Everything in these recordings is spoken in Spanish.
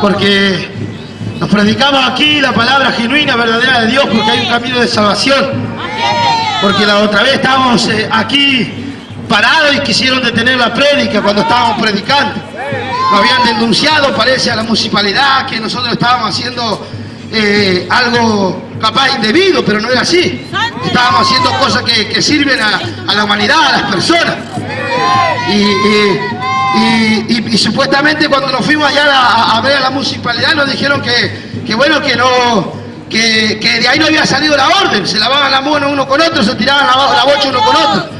porque nos predicamos aquí la palabra genuina, verdadera de Dios, porque hay un camino de salvación. Porque la otra vez estábamos aquí parados y quisieron detener la prédica cuando estábamos predicando. Nos habían denunciado, parece, a la municipalidad que nosotros estábamos haciendo algo capaz indebido, pero no era así. Estábamos haciendo cosas que sirven a la humanidad, a las personas. Y supuestamente cuando nos fuimos allá a ver a la municipalidad nos dijeron que bueno, que de ahí no había salido la orden, se lavaban la mano uno con otro, se tiraban la bocha uno con otro.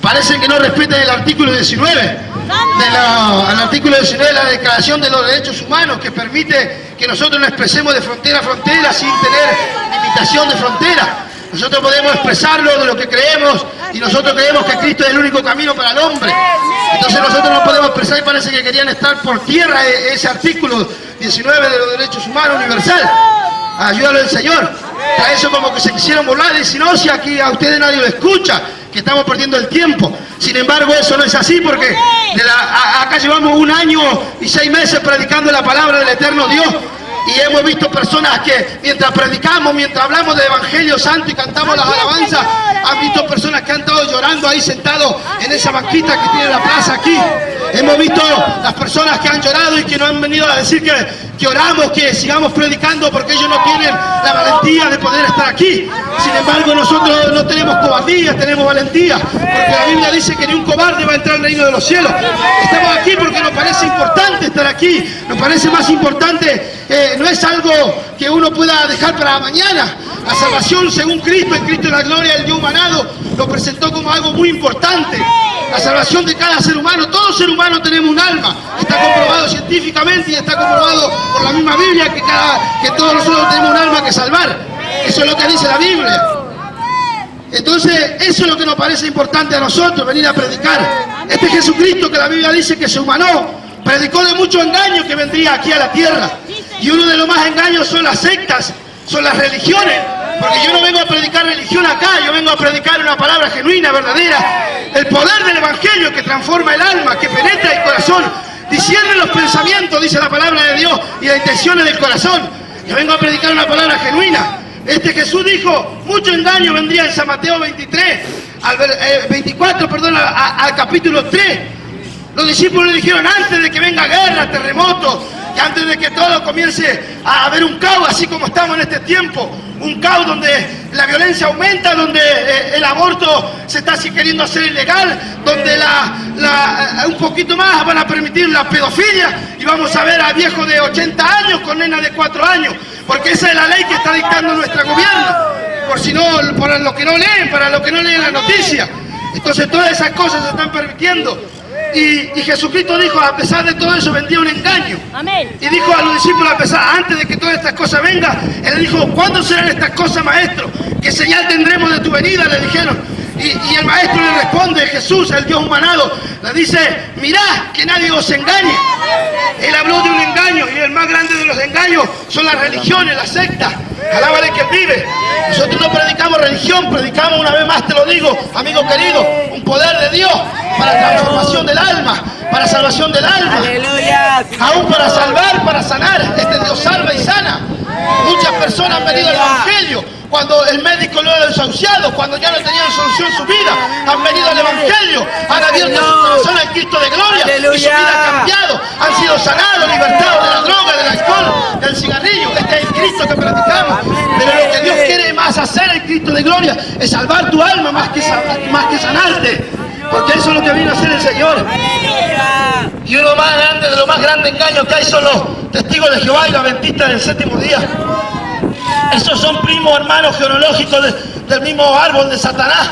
Parece que no respetan el artículo 19, el artículo 19 de la Declaración de los Derechos Humanos, que permite que nosotros nos expresemos de frontera a frontera sin tener limitación de frontera. Nosotros podemos expresarlo de lo que creemos y nosotros creemos que Cristo es el único camino para el hombre. Entonces nosotros no podemos expresar y parece que querían estar por tierra ese artículo 19 de los Derechos Humanos universal. Ayúdalo el Señor. A eso como que se quisieron burlar y si no, si aquí a ustedes nadie lo escucha, que estamos perdiendo el tiempo. Sin embargo, eso no es así porque acá llevamos 1 año y 6 meses predicando la palabra del eterno Dios. Y hemos visto personas que mientras predicamos, mientras hablamos del Evangelio Santo y cantamos las alabanzas, han visto personas que han estado llorando ahí sentados en esa banquita que tiene la plaza aquí. Hemos visto las personas que han llorado y que nos han venido a decir que oramos, que sigamos predicando porque ellos no tienen la valentía de poder estar aquí. Sin embargo, nosotros no tenemos cobardía, tenemos valentía, porque la Biblia dice que ni un cobarde va a entrar al reino de los cielos. Estamos aquí porque nos parece importante estar aquí, nos parece más importante, no es algo que uno pueda dejar para mañana. La salvación según Cristo, en Cristo la gloria del Dios humanado, lo presentó como algo muy importante. La salvación de cada ser humano, todo ser humano tenemos un alma, está comprobado científicamente y está comprobado por la misma Biblia que todos nosotros tenemos un alma que salvar. Eso es lo que dice la Biblia. Entonces, eso es lo que nos parece importante a nosotros, venir a predicar. Este Jesucristo que la Biblia dice que se humanó, predicó de muchos engaños que vendría aquí a la tierra. Y uno de los más engaños son las sectas, son las religiones. Porque yo no vengo a predicar religión acá, yo vengo a predicar una palabra genuina, verdadera. El poder del Evangelio que transforma el alma, que penetra el corazón, discierne los pensamientos, dice la palabra de Dios, y las intenciones del corazón. Yo vengo a predicar una palabra genuina. Jesús dijo, mucho engaño vendría en San Mateo 24, al capítulo 3. Los discípulos le dijeron, antes de que venga guerra, terremoto, que antes de que todo comience a haber un caos, así como estamos en este tiempo, un caos donde la violencia aumenta, donde el aborto se está queriendo hacer ilegal, donde un poquito más van a permitir la pedofilia y vamos a ver a viejos de 80 años con nenas de 4 años, porque esa es la ley que está dictando nuestro gobierno, para los que no leen la noticia. Entonces todas esas cosas se están permitiendo. Y Jesucristo dijo, a pesar de todo eso vendría un engaño. Amén. Y dijo a los discípulos, antes de que todas estas cosas vengan, Él dijo, ¿cuándo serán estas cosas, maestro? ¿Qué señal tendremos de tu venida? Le dijeron. Y el maestro le responde, Jesús, el Dios humanado, le dice, mirad que nadie os engañe. Él habló de un engaño y el más grande de los engaños son las religiones, las sectas. Alábale que vive. Nosotros no predicamos religión, predicamos, una vez más te lo digo, amigo querido, un poder de Dios para transformación del alma, para salvación del alma. Aleluya. Aún para salvar, para sanar. Este Dios salva y sana. Muchas personas han venido al Evangelio cuando el médico lo ha desahuciado, cuando ya no tenían solución su vida, han venido al Evangelio, han abierto su corazón al Cristo de gloria. Aleluya. Y su vida ha cambiado, han sido sanados, libertados de la droga, del alcohol, del cigarrillo. Este es el Cristo que predicamos. Pero lo que Dios quiere más hacer, el Cristo de gloria, es salvar tu alma más que sanarte. Porque eso es lo que vino a hacer el Señor. Y uno más grande, de los más grandes engaños que hay son los testigos de Jehová y los adventistas del séptimo día. Esos son primos hermanos genealógicos del mismo árbol de Satanás.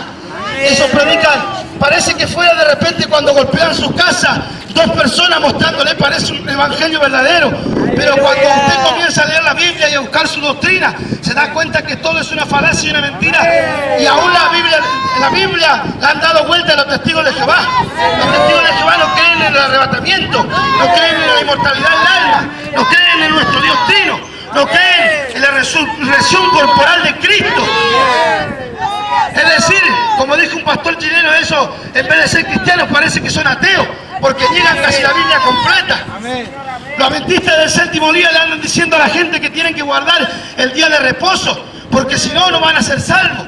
Esos predican, parece que fuera de repente cuando golpean su casa, 2 personas mostrándole, parece un evangelio verdadero. Pero cuando usted comienza a leer la Biblia y a buscar su doctrina, se da cuenta que todo es una falacia y una mentira. Y aún la Biblia le han dado vuelta a los testigos de Jehová. Los testigos de Jehová no creen en el arrebatamiento, no creen en la inmortalidad del alma, no creen en nuestro Dios Trino, no creen en la resurrección corporal de Cristo. Es decir, como como dijo un pastor chileno, eso en vez de ser cristianos parece que son ateos, porque niegan casi la Biblia completa. Los adventistas del séptimo día le andan diciendo a la gente que tienen que guardar el día de reposo, porque si no, no van a ser salvos.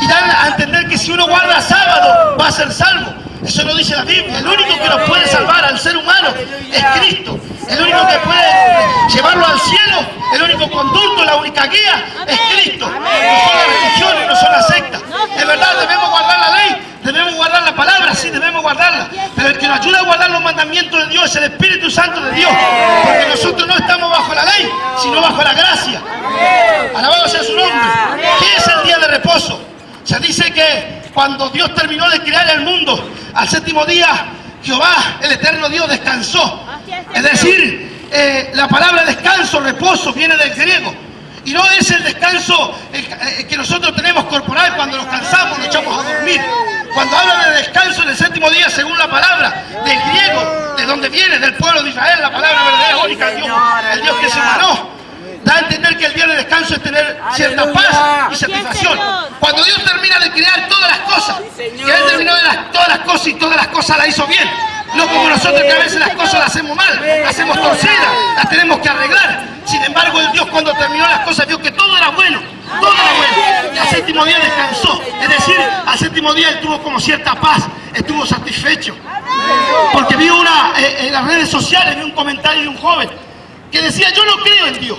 Y dan a entender que si uno guarda sábado, va a ser salvo. Eso no dice la Biblia. El único que nos puede salvar al ser humano es Cristo. El único que puede llevarlo al cielo, el único conducto, la única guía es Cristo. No son las religiones, no son las sectas. Es verdad, debemos guardar la ley, debemos guardar la palabra, sí, debemos guardarla. Pero el que nos ayuda a guardar los mandamientos de Dios es el Espíritu Santo de Dios. Porque nosotros no estamos bajo la ley, sino bajo la gracia. Alabado sea su nombre. ¿Qué es el día de reposo? Se dice que cuando Dios terminó de crear el mundo, al séptimo día, Jehová, el eterno Dios, descansó. Es decir, la palabra descanso, reposo, viene del griego. Y no es el descanso que nosotros tenemos corporal cuando nos cansamos, nos echamos a dormir. Cuando habla de descanso en el séptimo día, según la palabra del griego, de donde viene, del pueblo de Israel, la palabra verdadera, única, el Dios que se emanó, da a entender que el día de descanso es tener cierta paz y satisfacción. Cuando Dios termina de crear todas las cosas, que Él terminó de todas las cosas y todas las cosas las hizo bien. No como nosotros que a veces las cosas las hacemos mal, las hacemos torcidas, las tenemos que arreglar. Sin embargo, el Dios cuando terminó las cosas vio que todo era bueno, todo era bueno. Y al séptimo día descansó. Es decir, al séptimo día Él tuvo como cierta paz, estuvo satisfecho. Porque vi en las redes sociales, vi un comentario de un joven que decía, yo no creo en Dios.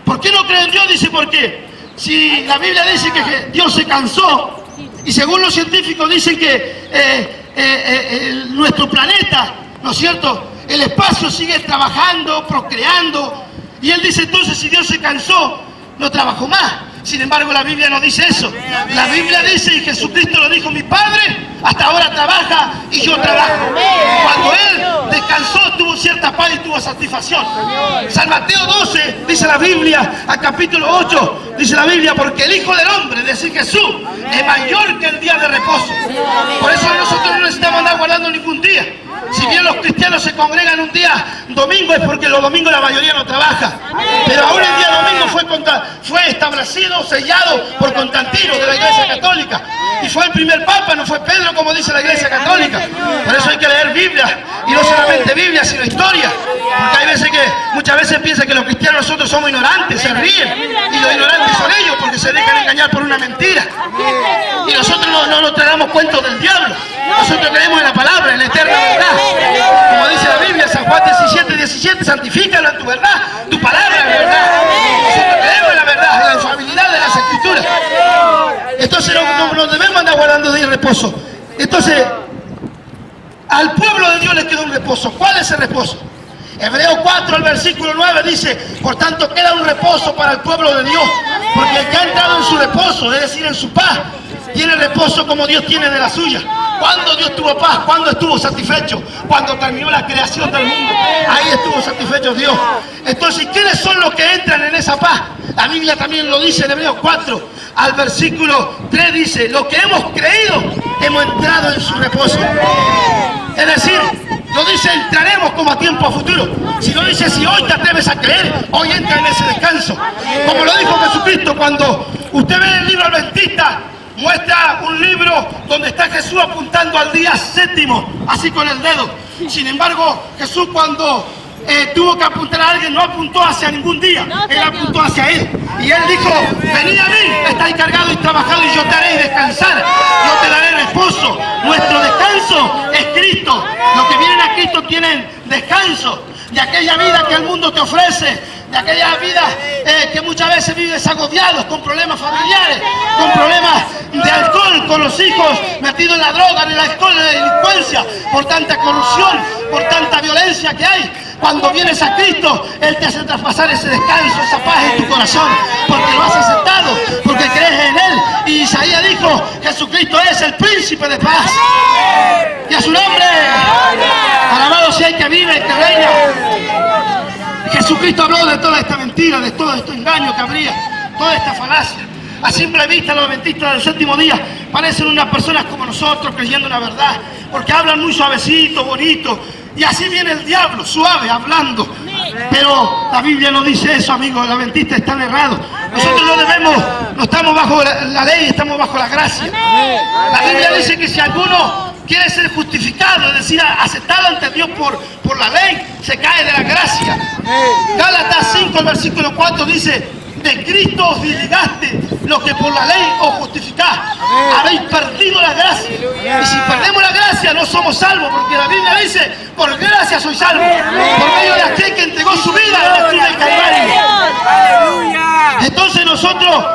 ¿Por qué no creo en Dios? Dice, porque si la Biblia dice que Dios se cansó, y según los científicos dicen que nuestro planeta, ¿no es cierto?, el espacio sigue trabajando, procreando, y él dice, entonces si Dios se cansó, no trabajó más. Sin embargo, la Biblia no dice eso. La Biblia dice, y Jesucristo lo dijo, mi Padre hasta ahora trabaja y yo trabajo. Cuando Él descansó, tuvo cierta paz y tuvo satisfacción. San Mateo 12, dice la Biblia, al capítulo 8, dice la Biblia, porque el Hijo del Hombre, es decir, Jesús, es mayor que el día de reposo. Por eso nosotros no necesitamos andar guardando ningún día. Si bien los cristianos se congregan un día domingo, es porque los domingos la mayoría no trabaja. Pero aún el día domingo fue establecido, sellado por Constantino de la Iglesia Católica. Y fue el primer papa, no fue Pedro como dice la Iglesia Católica. Por eso hay que leer Biblia. Y no solamente Biblia, sino historia. Porque hay veces que, muchas veces piensan que los cristianos nosotros somos ignorantes, se ríen. Y los ignorantes son ellos porque se dejan engañar por una mentira. Y nosotros no nos traemos cuentos del diablo. Nosotros creemos en la palabra, en la eterna verdad. Como dice la Biblia, San Juan 17, santifícalo en tu verdad, tu palabra es verdad. Nosotros creemos en la verdad, en la infalibilidad de las Escrituras. Entonces no debemos andar guardando de reposo. Entonces, al pueblo de Dios le queda un reposo. ¿Cuál es el reposo? Hebreos 4, al versículo 9 dice, por tanto queda un reposo para el pueblo de Dios, porque el que ha entrado en su reposo, es decir, en su paz, tiene reposo como Dios tiene de la suya. ¿Cuándo Dios tuvo paz? ¿Cuándo estuvo satisfecho? Cuando terminó la creación del mundo. Ahí estuvo satisfecho Dios. Entonces, ¿quiénes son los que entran en esa paz? La Biblia también lo dice en Hebreos 4, al versículo 3 dice, lo que hemos creído, hemos entrado en su reposo. Es decir, no dice entraremos como a tiempo futuro, sino dice si hoy te atreves a creer, hoy entra en ese descanso. Como lo dijo Jesucristo, cuando usted ve el libro adventista, muestra un libro donde está Jesús apuntando al día séptimo, así con el dedo. Sin embargo, Jesús cuando tuvo que apuntar a alguien, no apuntó hacia ningún día, Él apuntó hacia Él. Y Él dijo, venid a mí, estáis cargados y trabajados y yo te haré descansar, yo te daré reposo. Nuestro descanso es Cristo. Los que vienen a Cristo tienen descanso de aquella vida que el mundo te ofrece, de aquella vida que muchas veces vives agobiados, con problemas familiares, con problemas de alcohol, con los hijos metidos en la droga, en el alcohol, en la delincuencia, por tanta corrupción, por tanta violencia que hay. Cuando vienes a Cristo, Él te hace traspasar ese descanso, esa paz en tu corazón, porque lo has aceptado, porque crees en Él. Y Isaías dijo, Jesucristo es el príncipe de paz. Y a su nombre, alabado sea el que vive, el que reina. Jesucristo habló de toda esta mentira, de todo este engaño que habría, toda esta falacia. A simple vista, los adventistas del séptimo día parecen unas personas como nosotros, creyendo en la verdad, porque hablan muy suavecito, bonito, Y así viene el diablo, suave, hablando. Pero la Biblia no dice eso, amigos. Los adventistas están errados. Nosotros no estamos bajo la ley, estamos bajo la gracia. La Biblia dice que si alguno quiere ser justificado, es decir, aceptado ante Dios por la ley, se cae de la gracia. Gálatas 5, el versículo 4 dice: de Cristo os desligaste, lo que por la ley os justificás. Habéis perdido la gracia. Y si perdemos la gracia, no somos salvos, porque la Biblia dice: por gracia sois salvos, por medio de aquel que entregó su vida en la cruz del Calvario. Entonces nosotros,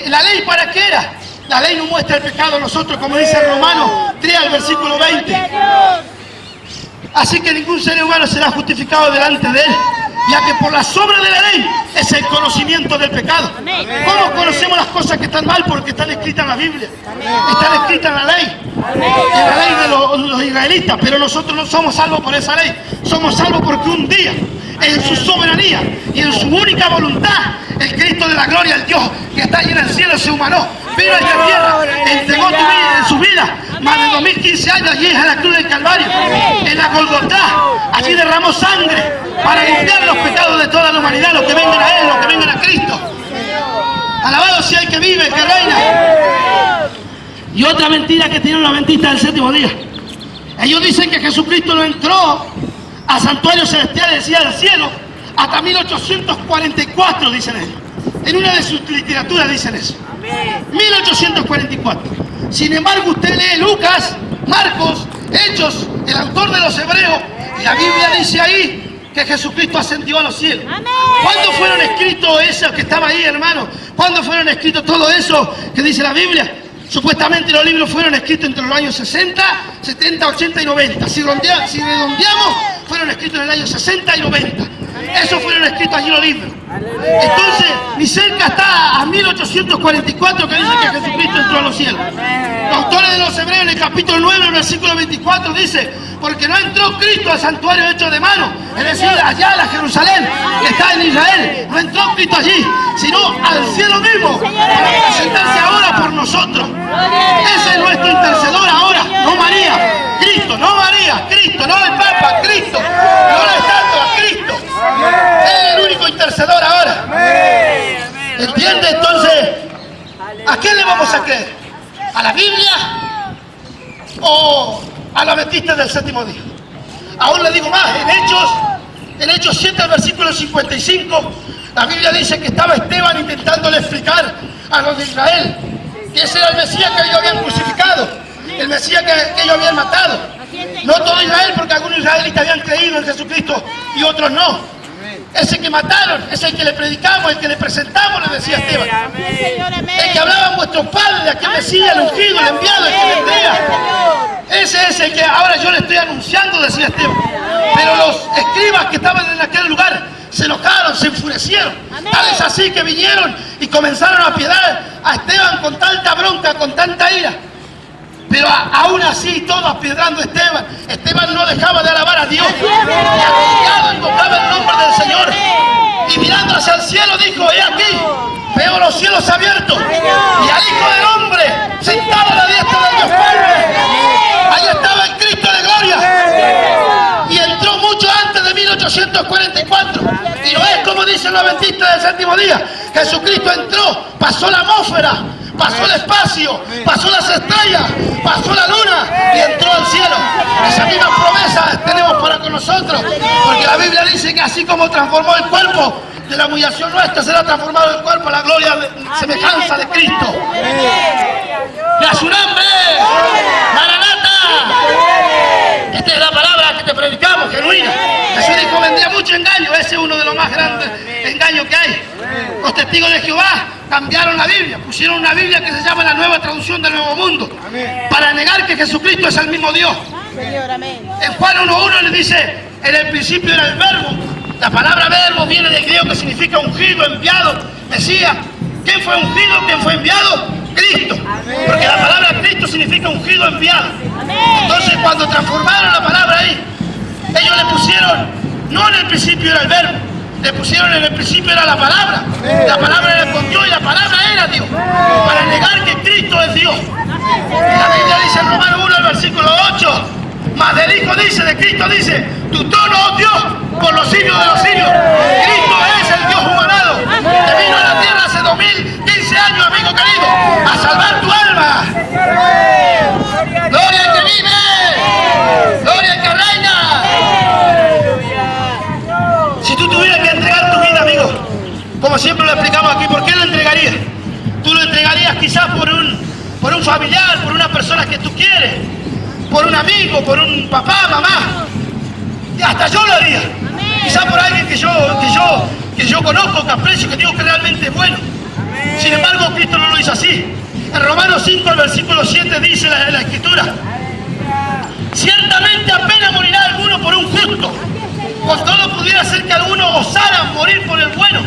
¿la ley para qué era? La ley nos muestra el pecado a nosotros, como dice Romanos 3, al versículo 20. Así que ningún ser humano será justificado delante de él, ya que por la obra de la ley es el conocimiento del pecado. ¿Cómo conocemos las cosas que están mal? Porque están escritas en la Biblia, están escritas en la ley, en la ley de los israelitas. Pero nosotros no somos salvos por esa ley, somos salvos porque un día, en su soberanía y en su única voluntad, el Cristo de la gloria, el Dios que está allí en el cielo, se humanó, vino a esta tierra, entregó en su vida más de 2015 años allí en la cruz del Calvario, en la Golgotá. Allí derramó sangre para limpiar los pecados de toda la humanidad, los que vengan a Él, los que vengan a Cristo. Alabado sea el que vive, el que reina. Y otra mentira que tienen los adventistas del séptimo día: ellos dicen que Jesucristo no entró a santuarios celestiales, decía, del cielo, hasta 1844, dicen ellos. En una de sus literaturas dicen eso. 1844. Sin embargo, usted lee Lucas, Marcos, Hechos, el autor de los Hebreos, y la Biblia dice ahí que Jesucristo ascendió a los cielos. ¿Cuándo fueron escritos esos que estaban ahí, hermano? ¿Cuándo fueron escritos todo eso que dice la Biblia? Supuestamente los libros fueron escritos entre los años 60, 70, 80 y 90. Si redondeamos, fueron escritos en el año 60 y 90. Esos fueron escritos allí los libros. Entonces, ni cerca está a 1844 que dice que Jesucristo entró a los cielos. Los autores de los Hebreos en el capítulo 9, el versículo 24 dice: porque no entró Cristo al santuario hecho de mano, es decir, allá a la Jerusalén que está en Israel. No entró Cristo allí, sino al cielo mismo, para presentarse ahora por nosotros. Ese es nuestro intercedor ahora, no María. Cristo, no María, Cristo, no el Papa, Cristo, no la estatua, Cristo. Él es el único intercedor ahora. ¿Entiende? Entonces, ¿a quién le vamos a creer? ¿A la Biblia o a los adventistas del séptimo día? Aún le digo más, en Hechos 7, versículo 55, la Biblia dice que estaba Esteban intentándole explicar a los de Israel que ese era el Mesías que ellos habían crucificado, el Mesías que ellos habían matado. No todo Israel, porque algunos israelitas habían creído en Jesucristo y otros no. Ese que mataron, ese el que le predicamos, el que le presentamos, le decía Esteban. El que hablaban vuestros padres, de aquel Mesías, el ungido, el enviado, el que vendría. Ese es el que ahora yo le estoy anunciando, decía Esteban. Pero los escribas que estaban en aquel lugar se enojaron, se enfurecieron. Tal es así que vinieron y comenzaron a apedrear a Esteban con tanta bronca, con tanta ira. Pero aún así, todos apiedrando a Esteban, Esteban no dejaba de alabar a Dios. Y arrodillado invocaba el nombre del Señor. Y mirando hacia el cielo dijo: he aquí, veo los cielos abiertos y al Hijo del Hombre sentado a la diestra del Dios Padre. Ahí estaba el Cristo de gloria. Y entró mucho antes de 1844. Y no es como dicen los adventistas del séptimo día. Jesucristo entró, pasó la atmósfera, pasó el espacio, pasó las estrellas, pasó la luna y entró al cielo. Esa misma promesa tenemos para con nosotros, porque la Biblia dice que así como transformó el cuerpo de la humillación nuestra, será transformado el cuerpo a la gloria semejanza de Cristo. ¡Y a su nombre! ¡Maranata! Esta es la palabra que te predicamos, genuina. Jesús dijo: vendría mucho engaño. Ese es uno de los más grandes engaños que hay. Los testigos de Jehová cambiaron la Biblia, pusieron una Biblia que se llama la Nueva Traducción del Nuevo Mundo, para negar que Jesucristo es el mismo Dios. En Juan 1:1 le dice: en el principio era el verbo. La palabra verbo viene del griego que significa ungido, enviado, Mesías. ¿Quién fue ungido? ¿Quién fue enviado? Cristo. Porque la palabra Cristo significa ungido, enviado. Entonces, cuando transformaron la palabra ahí, ellos le pusieron, no en el principio era el verbo, le pusieron en el principio era la palabra. La palabra era con Dios y la palabra era Dios, para negar que Cristo es Dios. La Biblia dice en Romanos 1, el versículo 8, Mas del Hijo dice, de Cristo dice, tu trono, oh Dios, por los siglos de los siglos. Cristo es el Dios humanado, que vino a la tierra hace 2015 años, amigo querido, a salvar tu alma. Gloria al que vive, gloria al que reina. Si tú tuvieras que entregar tu vida, amigo, como siempre lo explicamos aquí, ¿por qué lo entregarías? Tú lo entregarías quizás por un familiar, por una persona que tú quieres, por un amigo, por un papá, mamá. Y hasta yo lo haría. Quizás por alguien que yo conozco, que aprecio, que digo que realmente es bueno. Sin embargo, Cristo no lo hizo así. En Romanos 5, el versículo 7 dice la Escritura: ciertamente apenas morirá alguno por un justo, pues todo pudiera ser que alguno osara morir por el bueno.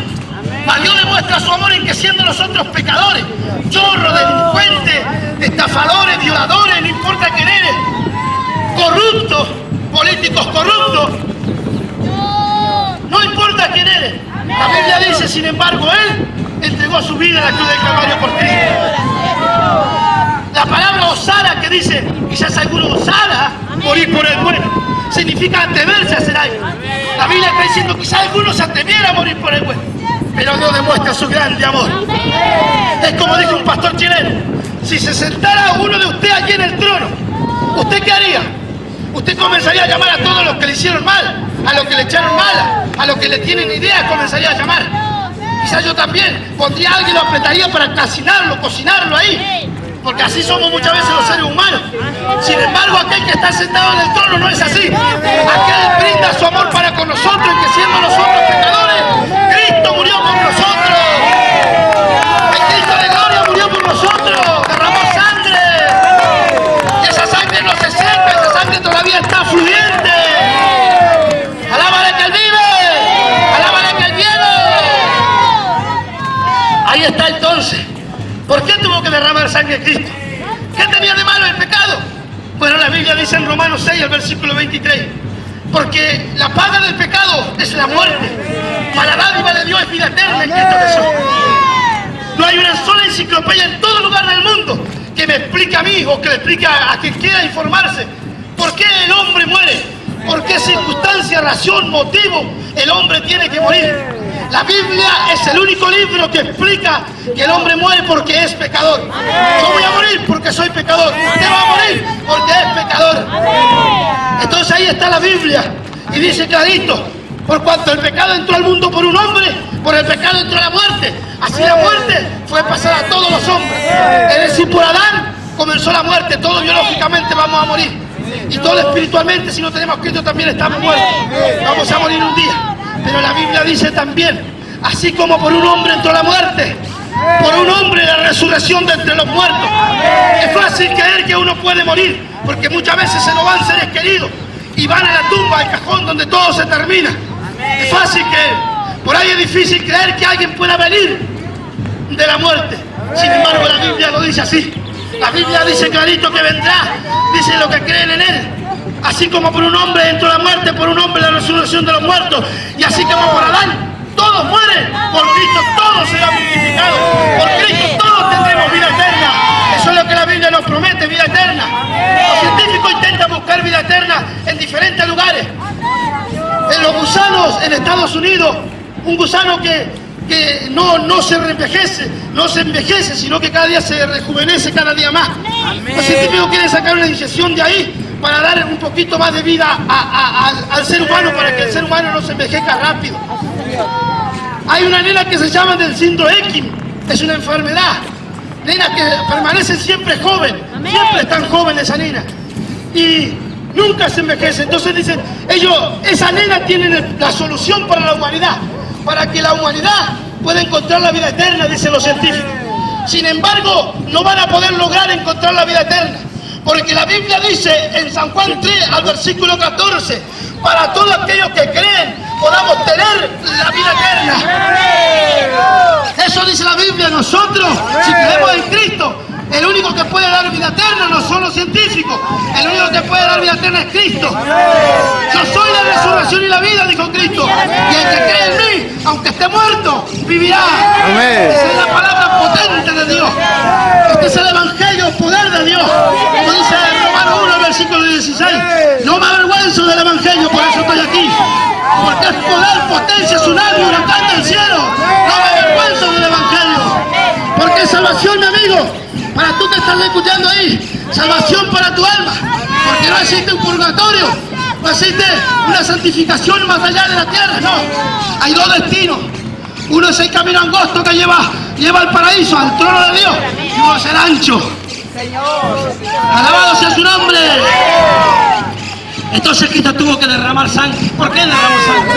Mas Dios demuestra su amor en que siendo nosotros pecadores, chorros, delincuentes, estafadores, violadores, no importa quién eres, corruptos, políticos corruptos, no importa quién eres. La Biblia dice, sin embargo, Él entregó su vida en la cruz del Calvario por ti. La palabra osara, que dice, quizás alguno osara morir por el bueno, significa atreverse a hacer algo. La Biblia está diciendo, quizás alguno se atreviera a morir por el bueno, pero Dios demuestra su grande amor. Es como dijo un pastor chileno: si se sentara uno de ustedes allí en el trono, ¿usted qué haría? Usted comenzaría a llamar a todos los que le hicieron mal, a los que le echaron mala, a los que le tienen ideas, comenzaría a llamar. Quizás yo también pondría a alguien, lo apretaría para cocinarlo ahí, porque así somos muchas veces los seres humanos. Sin embargo, aquel que está sentado en el trono no es así. Aquel brinda su amor para con nosotros, y que siendo nosotros pecadores, Cristo murió por nosotros. El Cristo de gloria murió por nosotros, derramó sangre, y esa sangre no se seca, esa sangre todavía está fluyente. Alábale que Él vive, alábale que Él viene. Ahí está entonces. ¿Por qué tuvo que derramar sangre Cristo? ¿Qué tenía de malo el pecado? Bueno, la Biblia dice en Romanos 6, el versículo 23, porque la paga del pecado es la muerte, mas la dádiva de Dios es vida eterna en Cristo Jesús. No hay una sola enciclopedia en todo lugar del mundo que me explique a mí, o que le explique a quien quiera informarse, por qué el hombre muere, por qué circunstancia, razón, motivo el hombre tiene que morir. La Biblia es el único libro que explica que el hombre muere porque es pecador. Yo voy a morir porque soy pecador. Usted va a morir porque es pecador. Entonces ahí está la Biblia, y dice clarito: por cuanto el pecado entró al mundo por un hombre, por el pecado entró la muerte. Así la muerte fue pasada a todos los hombres. Es decir, por Adán comenzó la muerte. Todos biológicamente vamos a morir, y todos espiritualmente, si no tenemos Cristo, también estamos muertos. Vamos a morir un día. Pero la Biblia dice también, así como por un hombre entró la muerte, por un hombre la resurrección de entre los muertos. Es fácil creer que uno puede morir, porque muchas veces se nos van seres queridos y van a la tumba, al cajón donde todo se termina. Es fácil creer. Por ahí es difícil creer que alguien pueda venir de la muerte. Sin embargo, la Biblia lo dice así. La Biblia dice clarito que vendrá, dice lo que creen en Él. Así como por un hombre entró la muerte, por un hombre la resurrección de los muertos. Y así como por Adán todos mueren, por Cristo todos serán vivificados. Por Cristo todos tendremos vida eterna. Eso es lo que la Biblia nos promete, vida eterna. Los científicos intentan buscar vida eterna en diferentes lugares. En los gusanos en Estados Unidos, un gusano que no se envejece, sino que cada día se rejuvenece cada día más. Los científicos quieren sacar una inyección de ahí para dar un poquito más de vida al ser humano, para que el ser humano no se envejezca rápido. Hay una nena que se llama del síndrome X, es una enfermedad. Nenas que permanecen siempre joven, siempre están jóvenes esa nena, y nunca se envejece. Entonces dicen ellos, esa nena tiene la solución para la humanidad, para que la humanidad pueda encontrar la vida eterna, dicen los científicos. Sin embargo, no van a poder lograr encontrar la vida eterna, porque la Biblia dice en San Juan 3, al versículo 14, para todos aquellos que creen podamos tener la vida eterna. Eso dice la Biblia. Nosotros, si creemos en Cristo, el único que puede dar vida eterna no son los científicos, el único que puede dar vida eterna es Cristo. Yo soy la resurrección y la vida, dijo Cristo, y el que cree en mí, aunque esté muerto, vivirá. Amén. Esa es la palabra potente de Dios. Este es el evangelio, el poder de Dios. Como dice Romanos 1, versículo versículo 16. No me avergüenzo del Evangelio, por eso estoy aquí. Porque es poder, potencia, tsunami, huracán del cielo. No me avergüenzo del Evangelio. Porque es salvación, mi amigo. Para tú que estás escuchando ahí, salvación para tu alma. Porque no existe un purgatorio, no existe una santificación más allá de la tierra, no. Hay dos destinos. Uno es el camino angosto que lleva al paraíso, al trono de Dios. Y uno es el ancho. Alabado sea su nombre. Entonces Cristo tuvo que derramar sangre. ¿Por qué derramó sangre?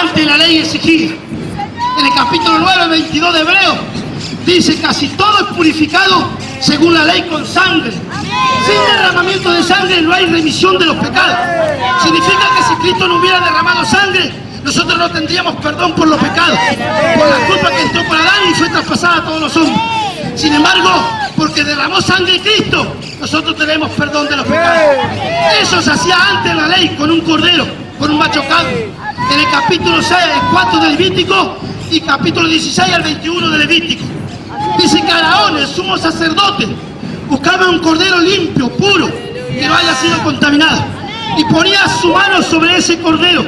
Antes la ley exigía. En el capítulo 9, 22 de Hebreos, dice: casi todo es purificado según la ley con sangre. Sin derramamiento de sangre no hay remisión de los pecados. Significa que si Cristo no hubiera derramado sangre, nosotros no tendríamos perdón por los pecados, por la culpa que entró por Adán y fue traspasada a todos los hombres. Sin embargo, porque derramó sangre Cristo, nosotros tenemos perdón de los pecados. Eso se hacía antes en la ley, con un cordero, con un macho cabro. En el capítulo 6, 4 de Levítico y capítulo 16 al 21 de Levítico. Dice que Aarón, el sumo sacerdote, buscaba un cordero limpio, puro, que no haya sido contaminado. Y ponía su mano sobre ese cordero.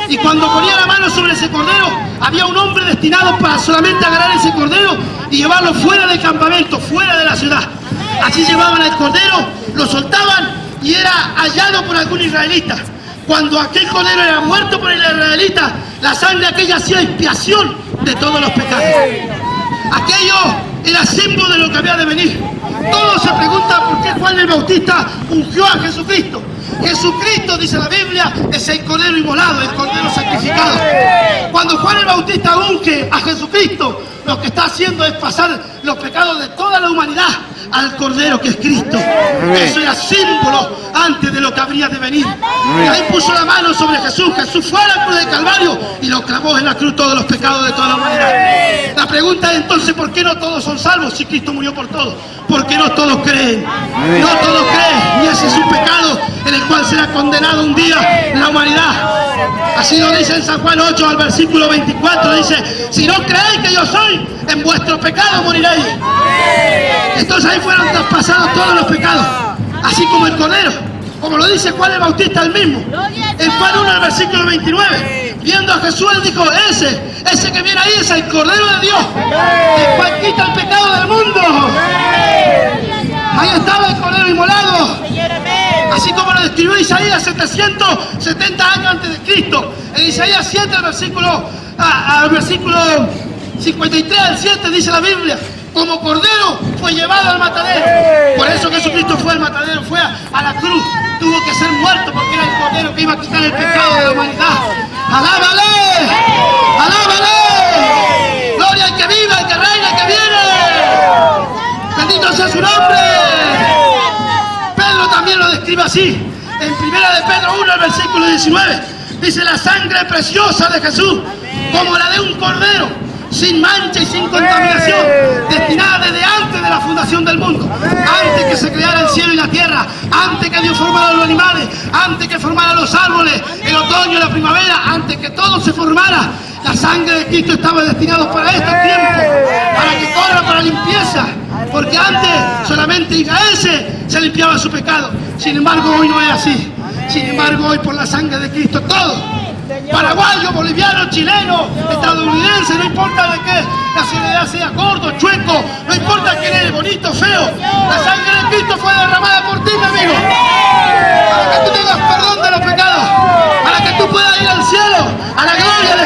Y cuando ponía la mano sobre ese cordero, había un hombre destinado para solamente agarrar ese cordero y llevarlo fuera del campamento, fuera de la ciudad. Así llevaban el cordero, lo soltaban y era hallado por algún israelita. Cuando aquel cordero era muerto por el israelita, la sangre aquella hacía expiación de todos los pecados. Aquello era símbolo de lo que había de venir. Todos se preguntan por qué Juan el Bautista ungió a Jesucristo. Jesucristo, dice la Biblia, es el cordero inmolado, el cordero sacrificado. Cuando Juan el Bautista unge a Jesucristo, lo que está haciendo es pasar los pecados de toda la humanidad al cordero que es Cristo. Eso era símbolo antes de lo que habría de venir. Y ahí puso la mano sobre Jesús. Jesús fue a la cruz del Calvario y lo clavó en la cruz todos los pecados de toda la humanidad. La pregunta es entonces, ¿por qué no todos son salvos si Cristo murió por todos? Porque no todos creen. No todos creen. Y ese es un pecado en el cual será condenado un día la humanidad. Así lo dice en San Juan 8 al versículo 24. Dice: si no creéis que yo soy, en vuestro pecado moriréis. Entonces ahí fueron traspasados todos los pecados, así como el cordero, como lo dice Juan el Bautista el mismo. En Juan 1 al versículo 29, viendo a Jesús, él dijo: ese que viene ahí es el cordero de Dios, el cual quita el pecado del mundo. Ahí estaba el cordero inmolado, así como lo describió Isaías 770 años antes de Cristo. En Isaías 7 al versículo 53 al 7 dice la Biblia: como cordero fue llevado al matadero. Por eso Jesucristo fue al matadero, fue a la cruz. Tuvo que ser muerto porque era el cordero que iba a quitar el pecado de la humanidad. ¡Alábale! ¡Alábale! ¡Gloria al que vive, al que reina, al que viene! ¡Bendito sea su nombre! Pedro también lo describe así. En 1 de Pedro 1, al versículo 19, dice: la sangre preciosa de Jesús, como la de un cordero, sin mancha y sin contaminación, destinada desde antes de la fundación del mundo, antes que se creara el cielo y la tierra, antes que Dios formara los animales, antes que formara los árboles, el otoño y la primavera, antes que todo se formara. La sangre de Cristo estaba destinada para este tiempo, para que corra para limpieza, porque antes solamente Israel se limpiaba su pecado. Sin embargo, hoy no es así. Sin embargo, hoy por la sangre de Cristo todo, paraguayo, boliviano, chileno, estadounidense, no importa de qué nacionalidad sea, gordo, chueco, no importa quién eres, bonito, feo, la sangre de Cristo fue derramada por ti, mi amigo, para que tú tengas perdón de los pecados, para que tú puedas ir al cielo, a la gloria de